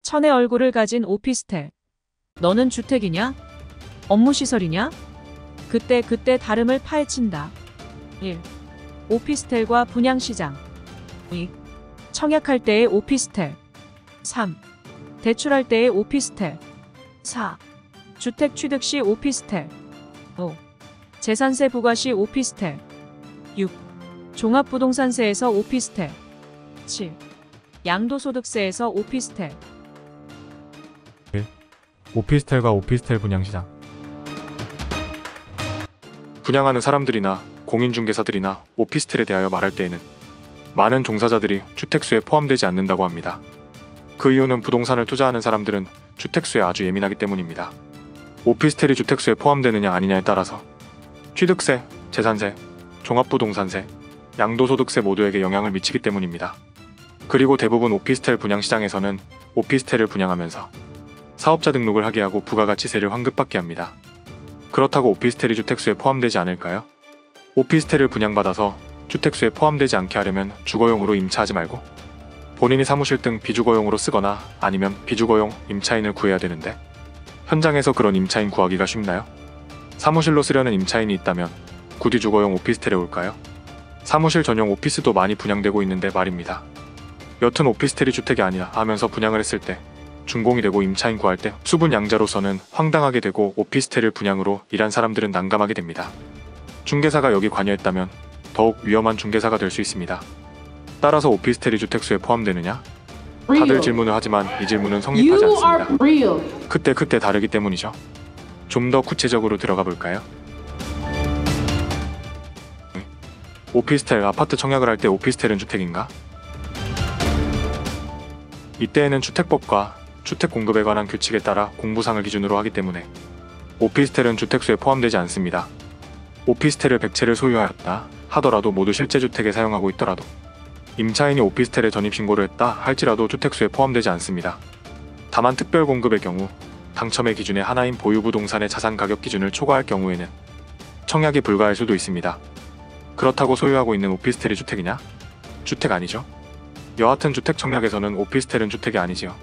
천의 얼굴을 가진 오피스텔. 너는 주택이냐? 업무시설이냐? 그때 다름을 파헤친다. 1. 오피스텔과 분양시장. 2. 청약할 때의 오피스텔. 3. 대출할 때의 오피스텔. 4. 주택 취득 시 오피스텔. 5. 재산세 부과 시 오피스텔. 6. 종합부동산세에서 오피스텔. 7. 양도소득세에서 오피스텔. 1. 오피스텔과 오피스텔 분양시장. 분양하는 사람들이나 공인중개사들이나 오피스텔에 대하여 말할 때에는 많은 종사자들이 주택수에 포함되지 않는다고 합니다. 그 이유는 부동산을 투자하는 사람들은 주택수에 아주 예민하기 때문입니다. 오피스텔이 주택수에 포함되느냐 아니냐에 따라서 취득세, 재산세, 종합부동산세, 양도소득세 모두에게 영향을 미치기 때문입니다. 그리고 대부분 오피스텔 분양시장에서는 오피스텔을 분양하면서 사업자 등록을 하게 하고 부가가치세를 환급받게 합니다. 그렇다고 오피스텔이 주택수에 포함되지 않을까요? 오피스텔을 분양받아서 주택수에 포함되지 않게 하려면 주거용으로 임차하지 말고 본인이 사무실 등 비주거용으로 쓰거나 아니면 비주거용 임차인을 구해야 되는데 현장에서 그런 임차인 구하기가 쉽나요? 사무실로 쓰려는 임차인이 있다면 굳이 주거용 오피스텔에 올까요? 사무실 전용 오피스도 많이 분양되고 있는데 말입니다. 여튼 오피스텔이 주택이 아니라 하면서 분양을 했을 때 준공이 되고 임차인 구할 때 수분양자로서는 황당하게 되고 오피스텔을 분양으로 일한 사람들은 난감하게 됩니다. 중개사가 여기 관여했다면 더욱 위험한 중개사가 될 수 있습니다. 따라서 오피스텔이 주택수에 포함되느냐? 다들 질문을 하지만 이 질문은 성립하지 않습니다. 그때 다르기 때문이죠. 좀 더 구체적으로 들어가 볼까요? 오피스텔, 아파트 청약을 할 때 오피스텔은 주택인가? 이때에는 주택법과 주택 공급에 관한 규칙에 따라 공부상을 기준으로 하기 때문에 오피스텔은 주택수에 포함되지 않습니다. 오피스텔을 100채를 소유하였다 하더라도 모두 실제 주택에 사용하고 있더라도 임차인이 오피스텔에 전입신고를 했다 할지라도 주택수에 포함되지 않습니다. 다만 특별 공급의 경우 당첨의 기준의 하나인 보유부동산의 자산가격 기준을 초과할 경우에는 청약이 불가할 수도 있습니다. 그렇다고 소유하고 있는 오피스텔이 주택이냐? 주택 아니죠? 여하튼 주택 청약에서는 오피스텔은 주택이 아니지요.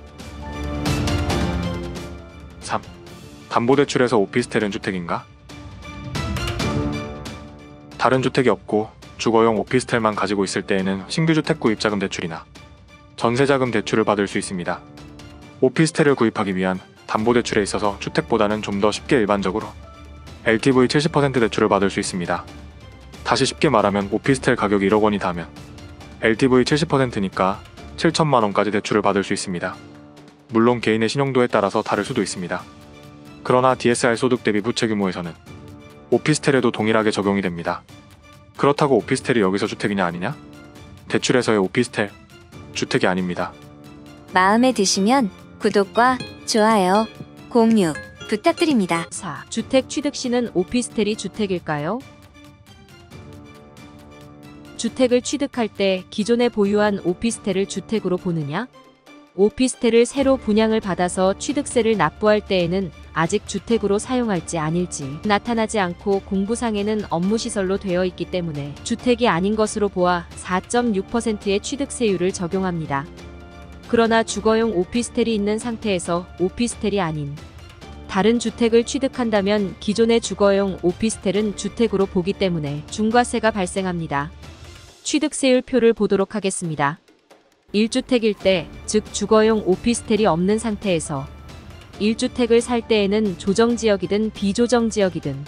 3. 담보대출에서 오피스텔은 주택인가? 다른 주택이 없고 주거용 오피스텔만 가지고 있을 때에는 신규주택 구입자금 대출이나 전세자금 대출을 받을 수 있습니다. 오피스텔을 구입하기 위한 담보대출에 있어서 주택보다는 좀 더 쉽게 일반적으로 LTV 70% 대출을 받을 수 있습니다. 다시 쉽게 말하면 오피스텔 가격이 1억 원이 닿으면 LTV 70%니까 7천만 원까지 대출을 받을 수 있습니다. 물론 개인의 신용도에 따라서 다를 수도 있습니다. 그러나 DSR 소득 대비 부채 규모에서는 오피스텔에도 동일하게 적용이 됩니다. 그렇다고 오피스텔이 여기서 주택이냐 아니냐? 대출에서의 오피스텔, 주택이 아닙니다. 마음에 드시면 구독과 좋아요, 공유 부탁드립니다. 4. 주택 취득 시는 오피스텔이 주택일까요? 주택을 취득할 때 기존에 보유한 오피스텔을 주택으로 보느냐? 오피스텔을 새로 분양을 받아서 취득세를 납부할 때에는 아직 주택으로 사용할지 아닐지 나타나지 않고 공부상에는 업무시설로 되어 있기 때문에 주택이 아닌 것으로 보아 4.6%의 취득세율을 적용합니다. 그러나 주거용 오피스텔이 있는 상태에서 오피스텔이 아닌 다른 주택을 취득한다면 기존의 주거용 오피스텔은 주택으로 보기 때문에 중과세가 발생합니다. 취득세율 표를 보도록 하겠습니다. 1주택일 때, 즉 주거용 오피스텔이 없는 상태에서 1주택을 살 때에는 조정지역이든 비조정지역이든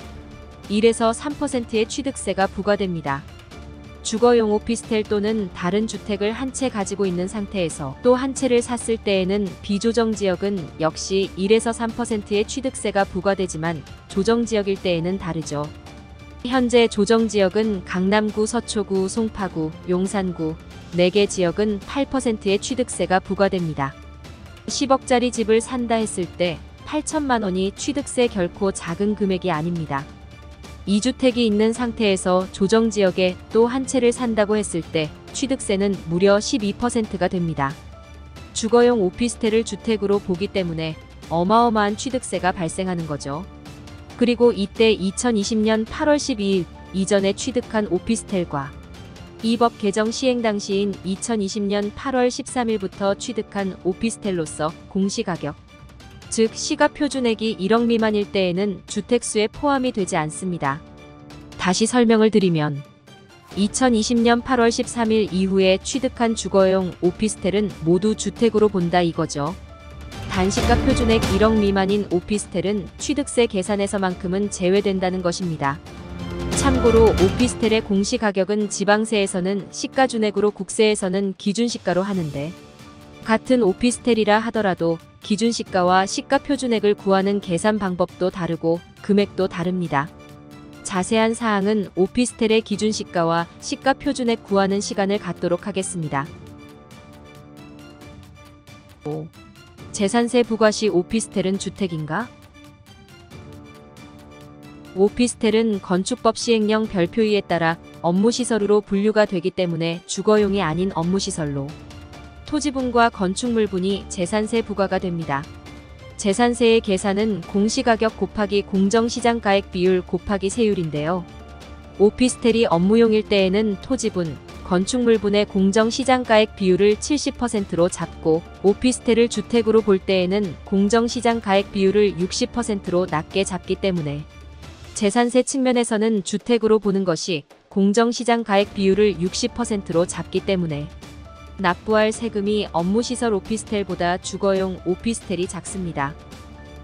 1에서 3%의 취득세가 부과됩니다. 주거용 오피스텔 또는 다른 주택을 한 채 가지고 있는 상태에서 또 한 채를 샀을 때에는 비조정지역은 역시 1에서 3%의 취득세가 부과되지만 조정지역일 때에는 다르죠. 현재 조정지역은 강남구, 서초구, 송파구, 용산구 4개 지역은 8%의 취득세가 부과됩니다. 10억짜리 집을 산다 했을 때 8천만 원이 취득세 결코 작은 금액이 아닙니다. 2주택이 있는 상태에서 조정지역에 또 한 채를 산다고 했을 때 취득세는 무려 12%가 됩니다. 주거용 오피스텔을 주택으로 보기 때문에 어마어마한 취득세가 발생하는 거죠. 그리고 이때 2020년 8월 12일 이전에 취득한 오피스텔과 이 법 개정 시행 당시인 2020년 8월 13일부터 취득한 오피스텔로서 공시가격, 즉 시가표준액이 1억 미만일 때에는 주택수에 포함이 되지 않습니다. 다시 설명을 드리면 2020년 8월 13일 이후에 취득한 주거용 오피스텔은 모두 주택으로 본다 이거죠. 단시가 표준액 1억 미만인 오피스텔은 취득세 계산에서만큼은 제외된다는 것입니다. 참고로 오피스텔의 공시가격은 지방세에서는 시가준액으로 국세에서는 기준시가로 하는데, 같은 오피스텔이라 하더라도 기준시가와 시가표준액을 구하는 계산 방법도 다르고 금액도 다릅니다. 자세한 사항은 오피스텔의 기준시가와 시가표준액 구하는 시간을 갖도록 하겠습니다. 5. 재산세 부과 시 오피스텔은 주택인가? 오피스텔은 건축법 시행령 별표이에 따라 업무시설으로 분류가 되기 때문에 주거용이 아닌 업무시설로 토지분과 건축물분이 재산세 부과가 됩니다. 재산세의 계산은 공시가격 곱하기 공정시장가액 비율 곱하기 세율인데요. 오피스텔이 업무용일 때에는 토지분, 건축물분의 공정시장가액 비율을 70%로 잡고, 오피스텔을 주택으로 볼 때에는 공정시장가액 비율을 60%로 낮게 잡기 때문에 재산세 측면에서는 주택으로 보는 것이 공정시장가액 비율을 60%로 잡기 때문에 납부할 세금이 업무시설 오피스텔보다 주거용 오피스텔이 작습니다.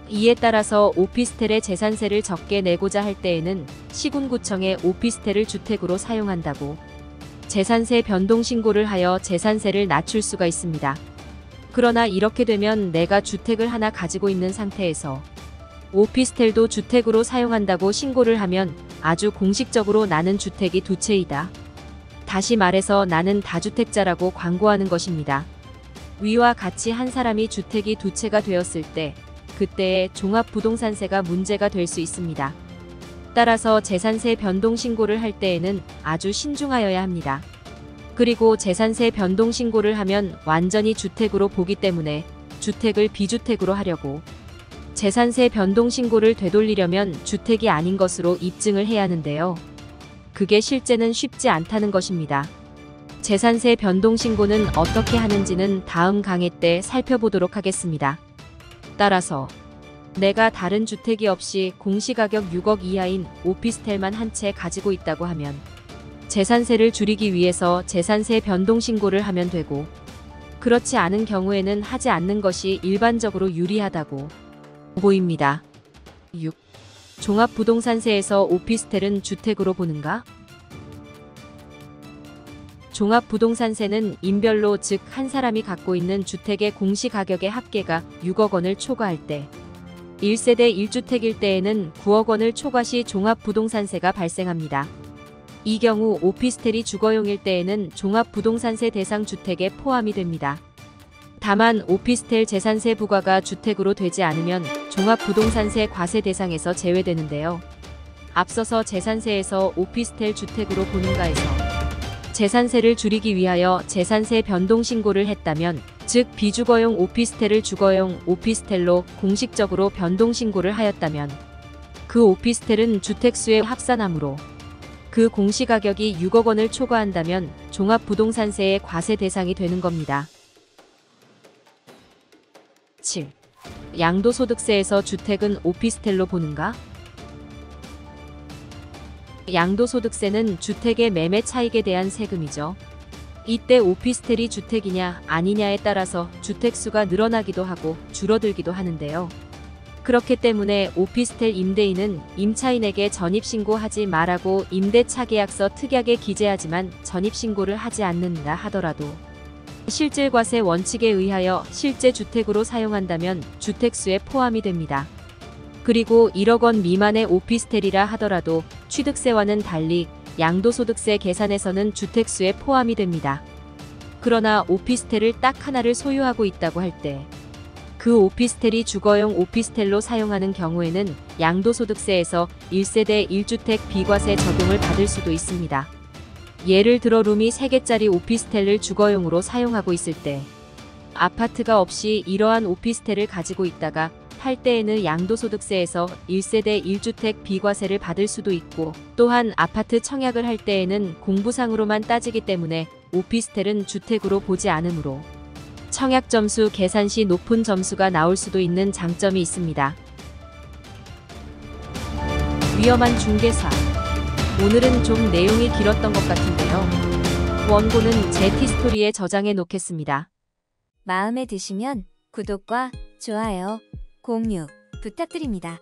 이에 따라서 오피스텔의 재산세를 적게 내고자 할 때에는 시군구청에 오피스텔을 주택으로 사용한다고 재산세 변동신고를 하여 재산세를 낮출 수가 있습니다. 그러나 이렇게 되면 내가 주택을 하나 가지고 있는 상태에서 오피스텔도 주택으로 사용한다고 신고를 하면 아주 공식적으로 나는 주택이 두 채이다. 다시 말해서 나는 다주택자라고 광고하는 것입니다. 위와 같이 한 사람이 주택이 두 채가 되었을 때 그때의 종합부동산세가 문제가 될 수 있습니다. 따라서 재산세 변동신고를 할 때에는 아주 신중하여야 합니다. 그리고 재산세 변동신고를 하면 완전히 주택으로 보기 때문에 주택을 비주택으로 하려고, 재산세 변동신고를 되돌리려면 주택이 아닌 것으로 입증을 해야 하는데요. 그게 실제는 쉽지 않다는 것입니다. 재산세 변동신고는 어떻게 하는지는 다음 강의 때 살펴보도록 하겠습니다. 따라서 내가 다른 주택이 없이 공시가격 6억 이하인 오피스텔만 한 채 가지고 있다고 하면 재산세를 줄이기 위해서 재산세 변동신고를 하면 되고, 그렇지 않은 경우에는 하지 않는 것이 일반적으로 유리하다고 보입니다. 6. 종합부동산세에서 오피스텔은 주택으로 보는가? 종합부동산세는 인별로, 즉 한 사람이 갖고 있는 주택의 공시가격의 합계가 6억 원을 초과할 때, 1세대 1주택일 때에는 9억 원을 초과 시 종합부동산세가 발생합니다. 이 경우 오피스텔이 주거용일 때에는 종합부동산세 대상 주택에 포함이 됩니다. 다만 오피스텔 재산세 부과가 주택으로 되지 않으면 종합부동산세 과세 대상에서 제외되는데요. 앞서서 재산세에서 오피스텔 주택으로 보는가에서 재산세를 줄이기 위하여 재산세 변동신고를 했다면, 즉 비주거용 오피스텔을 주거용 오피스텔로 공식적으로 변동신고를 하였다면 그 오피스텔은 주택수에 합산하므로 그 공시가격이 6억 원을 초과한다면 종합부동산세의 과세 대상이 되는 겁니다. 7. 양도소득세에서 주택은 오피스텔로 보는가? 양도소득세는 주택의 매매 차익에 대한 세금이죠. 이때 오피스텔이 주택이냐 아니냐에 따라서 주택수가 늘어나기도 하고 줄어들기도 하는데요. 그렇기 때문에 오피스텔 임대인은 임차인에게 전입신고하지 말라고 임대차계약서 특약에 기재하지만 전입신고를 하지 않는다 하더라도 실질과세 원칙에 의하여 실제 주택으로 사용한다면 주택수에 포함이 됩니다. 그리고 1억 원 미만의 오피스텔이라 하더라도 취득세와는 달리 양도소득세 계산에서는 주택수에 포함이 됩니다. 그러나 오피스텔을 딱 하나를 소유하고 있다고 할 때 그 오피스텔이 주거용 오피스텔로 사용하는 경우에는 양도소득세에서 1세대 1주택 비과세 적용을 받을 수도 있습니다. 예를 들어 룸이 3개짜리 오피스텔을 주거용으로 사용하고 있을 때 아파트가 없이 이러한 오피스텔을 가지고 있다가 팔 때에는 양도소득세에서 1세대 1주택 비과세를 받을 수도 있고, 또한 아파트 청약을 할 때에는 공부상으로만 따지기 때문에 오피스텔은 주택으로 보지 않으므로 청약 점수 계산 시 높은 점수가 나올 수도 있는 장점이 있습니다. 위험한 중개사. 오늘은 좀 내용이 길었던 것 같은데요. 원고는 제 티스토리에 저장해 놓겠습니다. 마음에 드시면 구독과 좋아요, 공유 부탁드립니다.